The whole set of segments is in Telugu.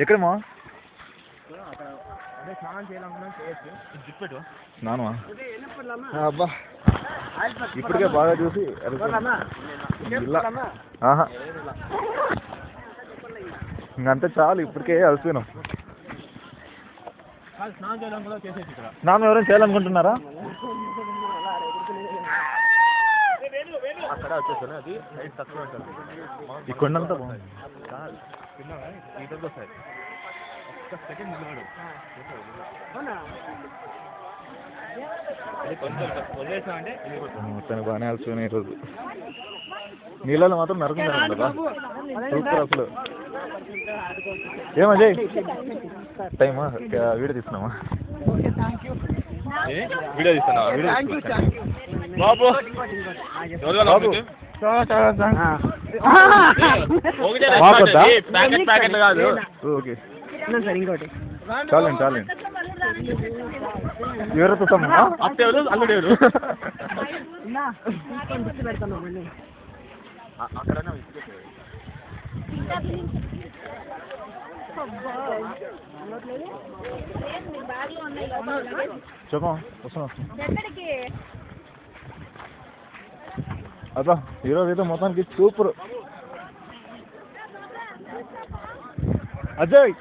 ఎక్కడమ్మా స్నానమా అబ్బా ఇప్పటికే బాగా చూసి ఇంకంతే చాలు ఇప్పటికే అలసిపోయినాం. స్నానం ఎవరైనా చేయాలనుకుంటున్నారా? అక్కడ వచ్చేసాను అది సైడ్ తక్కువ ఉంటుంది. ఈ కొండంతా బాగుంది. మొత్తానికి బాగానే అలసిపోయినాయి ఈరోజు. నీళ్ళలో మాత్రం నరకుంటారు కదా సూపర్ అసలు. ఏమజయ్ టైమా వీడియో తీస్తున్నామా? వీడియో తీస్తున్నా బాబు కాదు. ఓకే చాలండి చాలండి. ఎవరితో అత్త ఎవరు అల్లుడు ఎవరు? చెప్పా వస్తున్నా. అబ్బా ఈరోజు అయితే మొత్తానికి సూపర్. అజయ్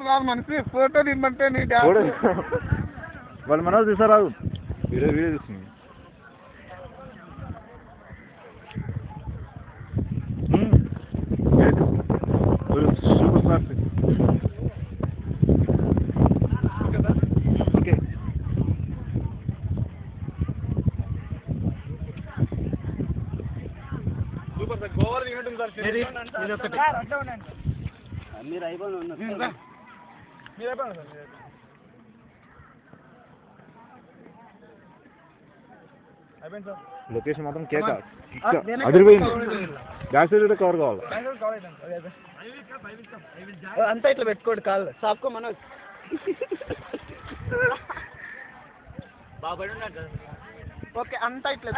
కాదు మనిషి ఫోటో ఇమ్మంటే వాళ్ళు మనోజ్ తీసారాదు వీడియో తీస్తుంది. Super smart. Okay super sir. Goa మీరు అయిపోయింది సార్. లొకేషన్ మాత్రం కేక అదిరిపోయింది. బ్యాక్ సైడ్ కూడా కవర్ కావాలి. అంతా ఇట్లా పెట్టుకోండి కాళ్ళు సాప్కో మనోజ్. ఓకే అంతా ఇట్లా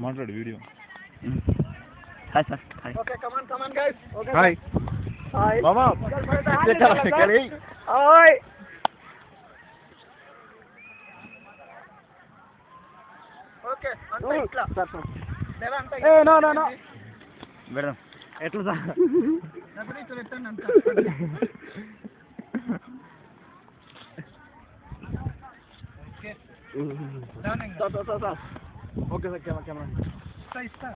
మాట్లాడు video. Hi sir. Okay come on come on guys. Okay hi hi మామా. హాయ్ ఓకే అంతా ఇట్లా లేదా అంతా ఏ నో నో నో మేడం ఎట్లా సార్? డబ్బులు ఇట్లా పెట్టండి అంతా. Okay okay sir camera